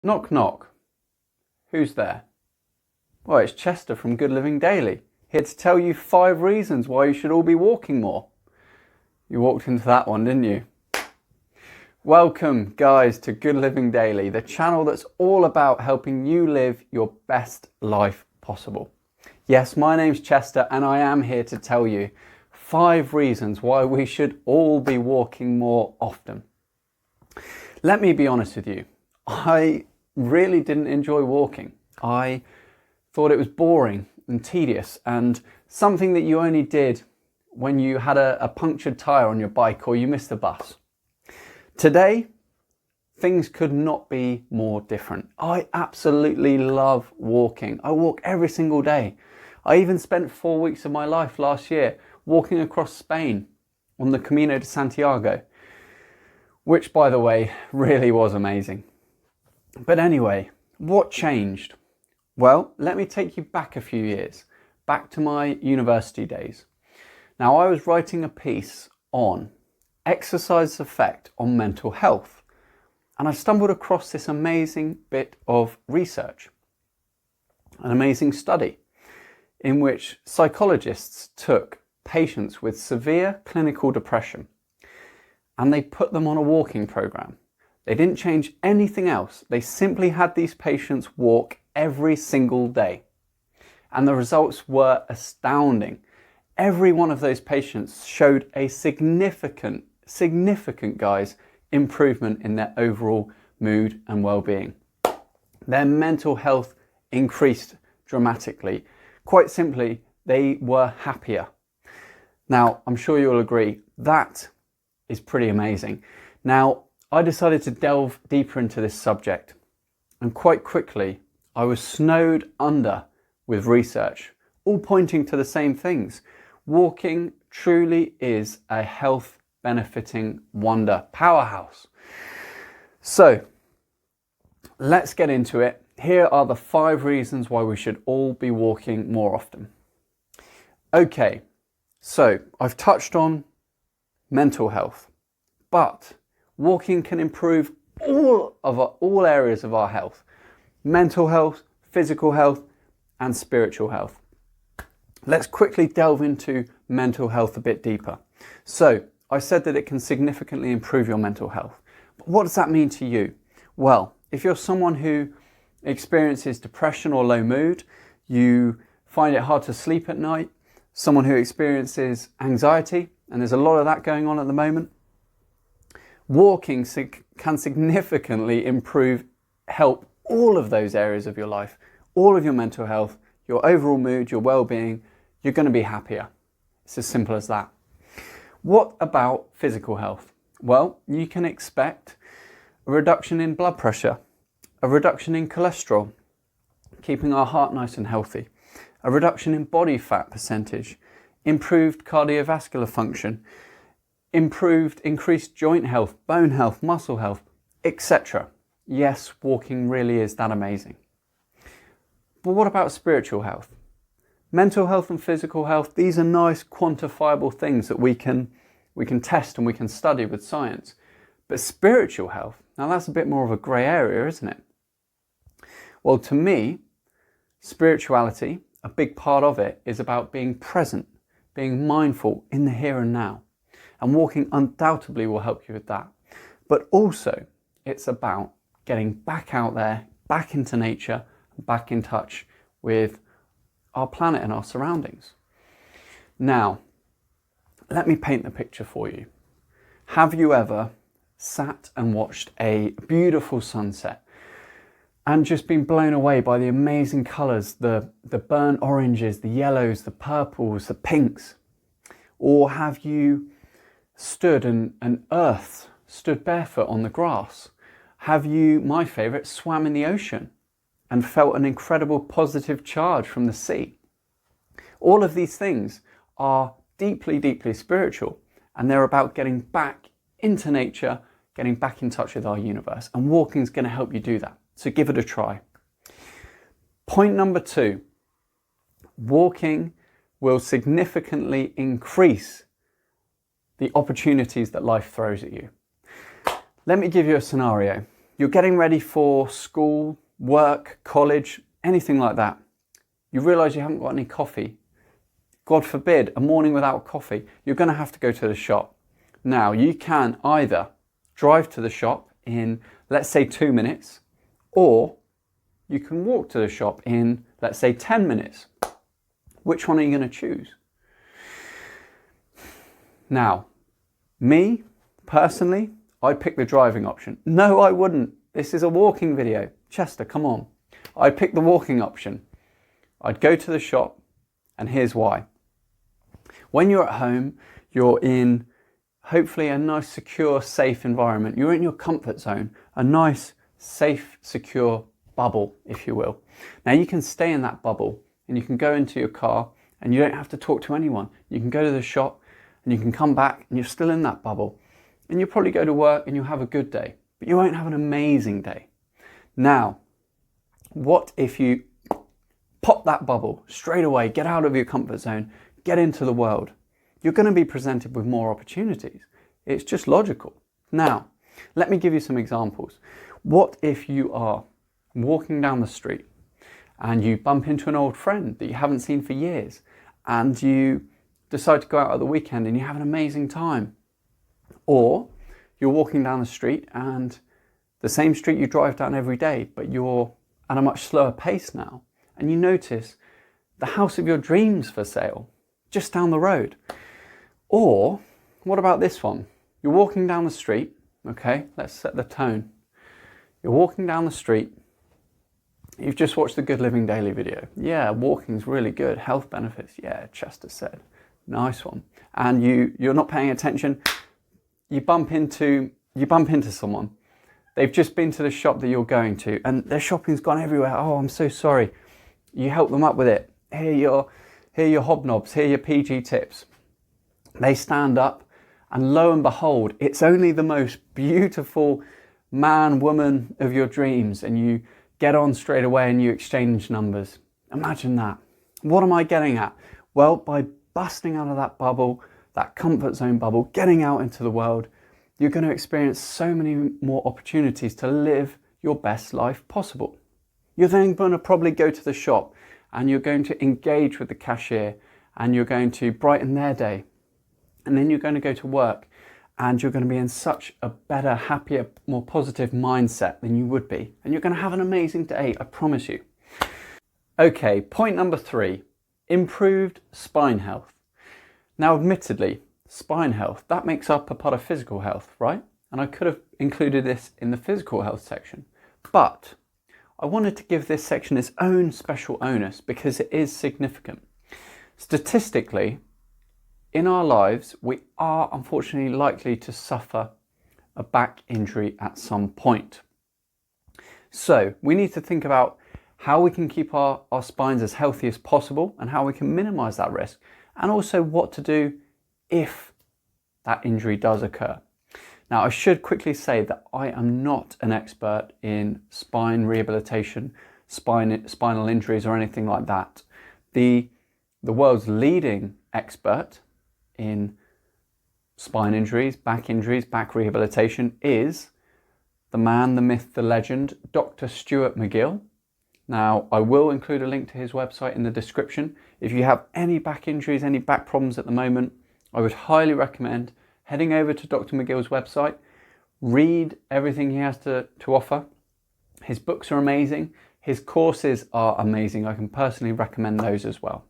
Knock knock. Who's there? Well, it's Chester from Good Living Daily, here to tell you 5 reasons why you should all be walking more. You walked into that one, didn't you? Welcome, guys, to Good Living Daily, the channel that's all about helping you live your best life possible. Yes, my name's Chester and I am here to tell you 5 reasons why we should all be walking more often. Let me be honest with you. I really didn't enjoy walking. I thought it was boring and tedious and something that you only did when you had a punctured tyre on your bike or you missed the bus. Today, things could not be more different. I absolutely love walking. I walk every single day. I even spent 4 weeks of my life last year walking across Spain on the Camino de Santiago, which, by the way, really was amazing. But anyway, what changed? Well, let me take you back a few years, back to my university days. Now, I was writing a piece on exercise's effect on mental health, and I stumbled across this amazing bit of research, an amazing study in which psychologists took patients with severe clinical depression and they put them on a walking program. They didn't change anything else. They simply had these patients walk every single day. And the results were astounding. Every one of those patients showed a significant, guys, improvement in their overall mood and well-being. Their mental health increased dramatically. Quite simply, they were happier. Now, I'm sure you'll agree, that is pretty amazing. Now, I decided to delve deeper into this subject, and quite quickly I was snowed under with research, all pointing to the same things. Walking truly is a health benefiting wonder powerhouse. So let's get into it. Here are the 5 reasons why we should all be walking more often. Okay, so I've touched on mental health, but walking can improve all areas of our health: mental health, physical health, and spiritual health. Let's quickly delve into mental health a bit deeper. So, I said that it can significantly improve your mental health. But what does that mean to you? Well, if you're someone who experiences depression or low mood, you find it hard to sleep at night, someone who experiences anxiety, and there's a lot of that going on at the moment, walking can significantly help all of those areas of your life, all of your mental health, your overall mood, your well-being. You're going to be happier. It's as simple as that. What about physical health? Well, you can expect a reduction in blood pressure, a reduction in cholesterol, keeping our heart nice and healthy, a reduction in body fat percentage, improved cardiovascular function, increased joint health, bone health, muscle health, etc. Yes, walking really is that amazing. But what about spiritual health? Mental health and physical health, these are nice quantifiable things that we can test and we can study with science. But spiritual health, now that's a bit more of a grey area, isn't it? Well, to me, spirituality, a big part of it is about being present, being mindful in the here and now. And walking undoubtedly will help you with that. But also, it's about getting back out there, back into nature, back in touch with our planet and our surroundings. Now, let me paint the picture for you. Have you ever sat and watched a beautiful sunset and just been blown away by the amazing colours, the burnt oranges, the yellows, the purples, the pinks? Or have you stood and stood barefoot on the grass? Have you, my favourite, swam in the ocean and felt an incredible positive charge from the sea? All of these things are deeply, deeply spiritual, and they're about getting back into nature, getting back in touch with our universe, and walking is going to help you do that. So give it a try. Point number 2, walking will significantly increase the opportunities that life throws at you. Let me give you a scenario. You're getting ready for school, work, college, anything like that. You realise you haven't got any coffee. God forbid, a morning without coffee. You're going to have to go to the shop. Now, you can either drive to the shop in, let's say, 2 minutes, or you can walk to the shop in, let's say, 10 minutes. Which one are you going to choose? Now, me, personally, I'd pick the driving option. No, I wouldn't. This is a walking video. Chester, come on. I'd pick the walking option. I'd go to the shop, and here's why. When you're at home, you're in hopefully a nice, secure, safe environment. You're in your comfort zone, a nice, safe, secure bubble, if you will. Now you can stay in that bubble and you can go into your car and you don't have to talk to anyone. You can go to the shop and you can come back and you're still in that bubble. And you'll probably go to work and you'll have a good day, but you won't have an amazing day. Now, what if you pop that bubble straight away, get out of your comfort zone, get into the world? You're going to be presented with more opportunities. It's just logical. Now, let me give you some examples. What if you are walking down the street and you bump into an old friend that you haven't seen for years and you decide to go out at the weekend and you have an amazing time? Or you're walking down the street and the same street you drive down every day, but you're at a much slower pace now, and you notice the house of your dreams for sale just down the road. Or what about this one? You're walking down the street, okay, let's set the tone. You're walking down the street, you've just watched the Good Living Daily video. Yeah, walking's really good, health benefits, yeah, Chester said, nice one. And you're not paying attention, you bump into someone. They've just been to the shop that you're going to and their shopping's gone everywhere. Oh, I'm so sorry. You help them up with it. Here are your hobnobs, here are your PG tips. They stand up and lo and behold, it's only the most beautiful man, woman of your dreams, and you get on straight away and you exchange numbers. Imagine that. What am I getting at? Well, by busting out of that bubble, that comfort zone bubble, getting out into the world, you're going to experience so many more opportunities to live your best life possible. You're then going to probably go to the shop and you're going to engage with the cashier and you're going to brighten their day. And then you're going to go to work and you're going to be in such a better, happier, more positive mindset than you would be. And you're going to have an amazing day, I promise you. Okay, point number 3, improved spine health. Now, admittedly, spine health, that makes up a part of physical health, right? And I could have included this in the physical health section, but I wanted to give this section its own special onus because it is significant. Statistically, in our lives, we are unfortunately likely to suffer a back injury at some point. So we need to think about how we can keep our spines as healthy as possible and how we can minimize that risk, and also what to do if that injury does occur. Now, I should quickly say that I am not an expert in spine rehabilitation, spinal injuries or anything like that. The world's leading expert in spine injuries, back rehabilitation is the man, the myth, the legend, Dr. Stuart McGill. Now, I will include a link to his website in the description. If you have any back injuries, any back problems at the moment, I would highly recommend heading over to Dr. McGill's website, read everything he has to offer. His books are amazing. His courses are amazing. I can personally recommend those as well.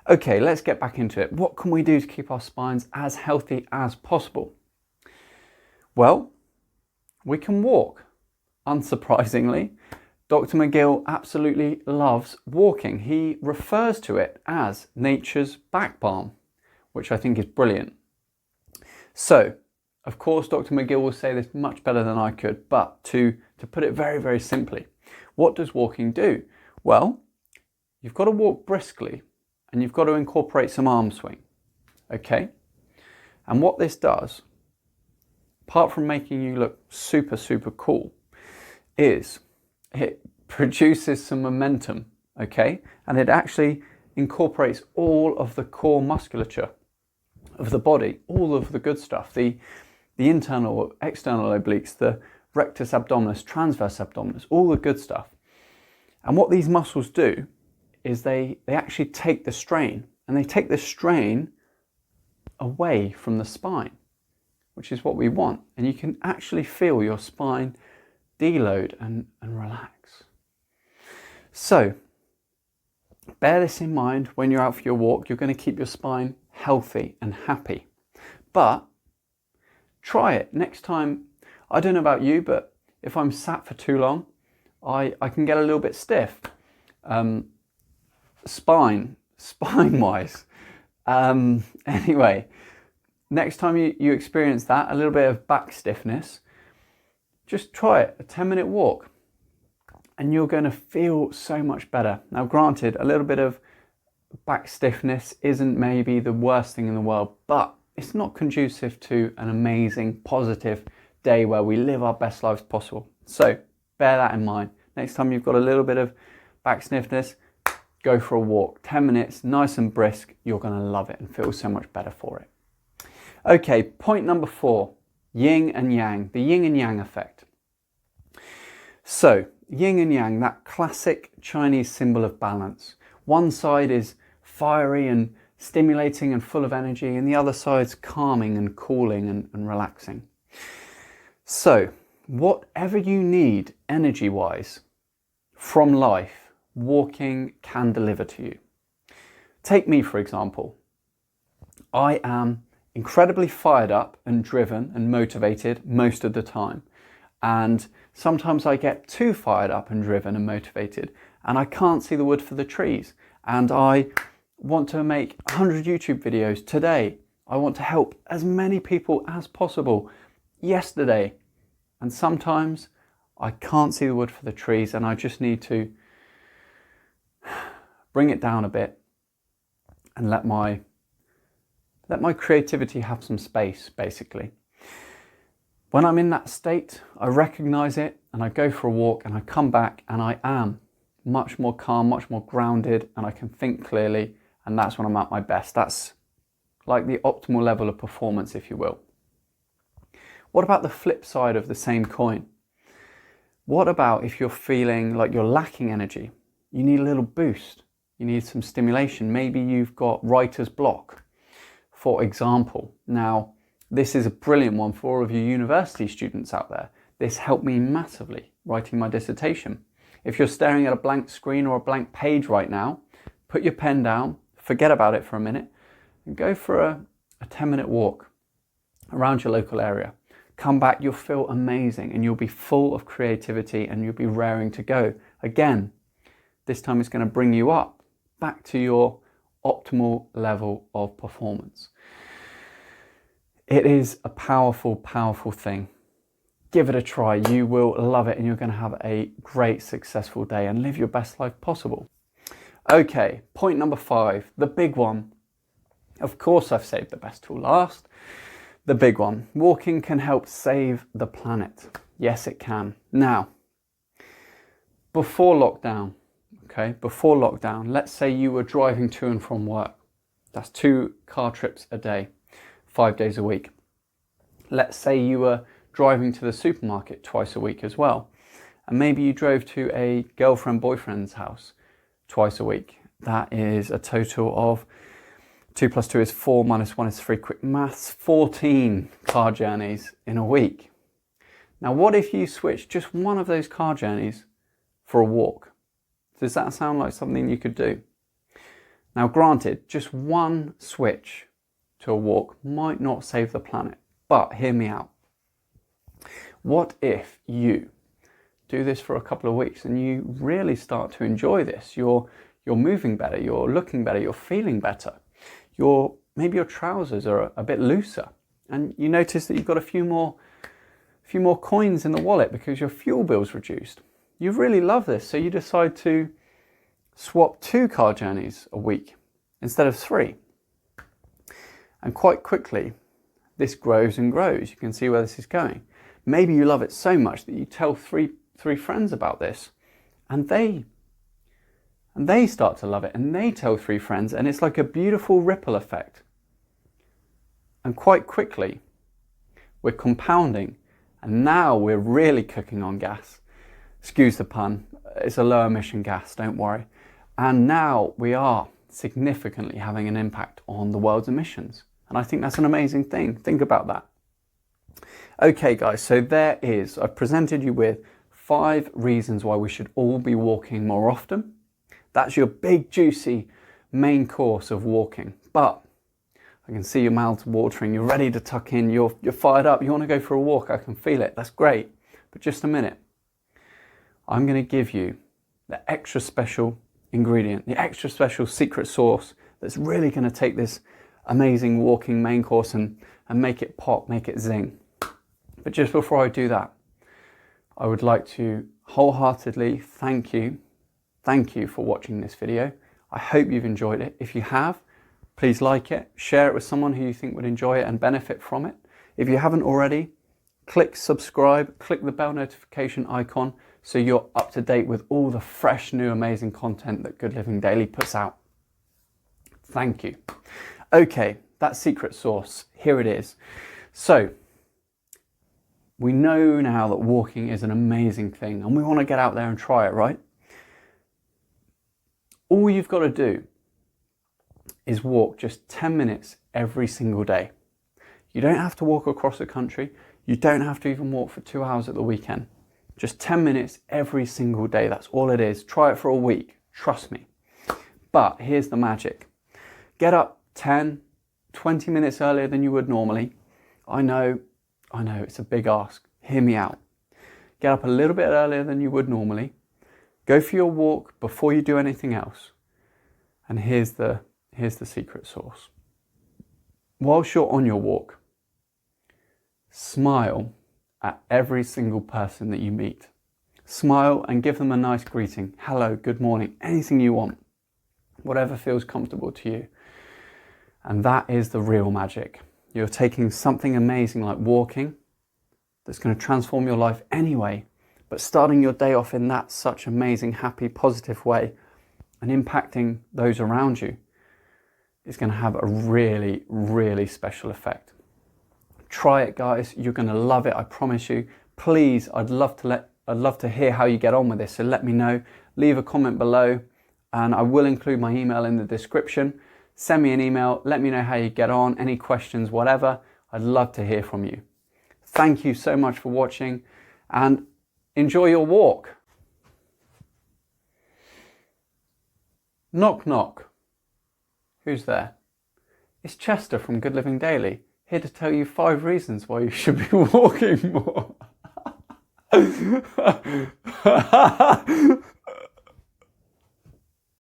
Okay, let's get back into it. What can we do to keep our spines as healthy as possible? Well, we can walk. Unsurprisingly, Dr. McGill absolutely loves walking. He refers to it as nature's back balm, which I think is brilliant. So, of course, Dr. McGill will say this much better than I could, but to put it very, very simply, what does walking do? Well, you've got to walk briskly and you've got to incorporate some arm swing, okay? And what this does, apart from making you look super, super cool, is it produces some momentum, okay? And it actually incorporates all of the core musculature of the body, all of the good stuff, the internal, external obliques, the rectus abdominis, transverse abdominis, all the good stuff. And what these muscles do is they actually take the strain, and they take the strain away from the spine, which is what we want. And you can actually feel your spine deload and relax. So bear this in mind when you're out for your walk. You're going to keep your spine healthy and happy. But try it next time. I don't know about you, but if I'm sat for too long, I can get a little bit stiff. Spine-wise. Anyway, next time you experience that, a little bit of back stiffness, just try it, a 10-minute walk, and you're going to feel so much better. Now, granted, a little bit of back stiffness isn't maybe the worst thing in the world, but it's not conducive to an amazing, positive day where we live our best lives possible. So bear that in mind. Next time you've got a little bit of back stiffness, go for a walk, 10 minutes, nice and brisk. You're going to love it and feel so much better for it. Okay, point number 4, yin and yang, the yin and yang effect. So, yin and yang, that classic Chinese symbol of balance. One side is fiery and stimulating and full of energy, and the other side's calming and cooling and relaxing. So, whatever you need energy-wise from life, walking can deliver to you. Take me, for example. I am incredibly fired up and driven and motivated most of the time. And sometimes I get too fired up and driven and motivated, and I can't see the wood for the trees. And I want to make 100 YouTube videos today. I want to help as many people as possible yesterday. And sometimes I can't see the wood for the trees, and I just need to bring it down a bit and let my creativity have some space, basically. When I'm in that state, I recognize it and I go for a walk and I come back and I am much more calm, much more grounded, and I can think clearly, and that's when I'm at my best. That's like the optimal level of performance, if you will. What about the flip side of the same coin? What about if you're feeling like you're lacking energy? You need a little boost. You need some stimulation. Maybe you've got writer's block, for example. Now, this is a brilliant one for all of you university students out there. This helped me massively writing my dissertation. If you're staring at a blank screen or a blank page right now, put your pen down, forget about it for a minute, and go for a 10-minute walk around your local area. Come back, you'll feel amazing, and you'll be full of creativity, and you'll be raring to go. Again, this time it's going to bring you up back to your optimal level of performance. It is a powerful, powerful thing. Give it a try. You will love it, and you're going to have a great, successful day and live your best life possible. Okay, point number 5, the big one. Of course, I've saved the best till last. The big one. Walking can help save the planet. Yes, it can. Now, before lockdown, let's say you were driving to and from work. That's 2 car trips a day, 5 days a week. Let's say you were driving to the supermarket twice a week as well. And maybe you drove to a girlfriend, boyfriend's house twice a week. That is a total of 2 plus 2 is 4, minus 1 is 3, quick maths, 14 car journeys in a week. Now, what if you switched just one of those car journeys for a walk? Does that sound like something you could do? Now, granted, just one switch to a walk might not save the planet, but hear me out. What if you do this for a couple of weeks and you really start to enjoy this? You're moving better, you're looking better, you're feeling better. Maybe your trousers are a bit looser, and you notice that you've got a few more coins in the wallet because your fuel bill's reduced. You really love this, so you decide to swap 2 car journeys a week instead of 3. And quite quickly, this grows and grows. You can see where this is going. Maybe you love it so much that you tell three friends about this, and they start to love it, and they tell 3 friends, and it's like a beautiful ripple effect. And quite quickly, we're compounding, And now we're really cooking on gas. Excuse the pun, it's a low emission gas, don't worry. And now we are significantly having an impact on the world's emissions. And I think that's an amazing thing. Think about that. Okay guys, so I've presented you with 5 reasons why we should all be walking more often. That's your big juicy main course of walking. But I can see your mouth's watering, you're ready to tuck in, you're fired up, you want to go for a walk, I can feel it, that's great. But just a minute, I'm going to give you the extra special ingredient, the extra special secret sauce that's really going to take this amazing walking main course and make it pop, make it zing. But just before I do that, I would like to wholeheartedly thank you for watching this video. I hope you've enjoyed it. If you have, please like it, share it with someone who you think would enjoy it and benefit from it. If you haven't already, click subscribe, click the bell notification icon so you're up to date with all the fresh, new, amazing content that Good Living Daily puts out. Thank you. Okay, that secret sauce, here it is. So, we know now that walking is an amazing thing and we want to get out there and try it, right? All you've got to do is walk just 10 minutes every single day. You don't have to walk across the country. You don't have to even walk for 2 hours at the weekend. Just 10 minutes every single day. That's all it is. Try it for a week. Trust me. But here's the magic. Get up 10, 20 minutes earlier than you would normally. I know it's a big ask. Hear me out. Get up a little bit earlier than you would normally. Go for your walk before you do anything else. And here's the secret sauce. Whilst you're on your walk, smile at every single person that you meet. Smile and give them a nice greeting. Hello, good morning, anything you want. Whatever feels comfortable to you. And that is the real magic. You're taking something amazing like walking that's going to transform your life anyway, but starting your day off in that such amazing, happy, positive way and impacting those around you is going to have a really, really special effect. Try it, guys. You're going to love it. I promise you. Please, I'd love to hear how you get on with this. So let me know. Leave a comment below and I will include my email in the description. Send me an email, let me know how you get on, any questions, whatever. I'd love to hear from you. Thank you so much for watching and enjoy your walk. Knock, knock. Who's there? It's Chester from Good Living Daily, here to tell you 5 reasons why you should be walking more.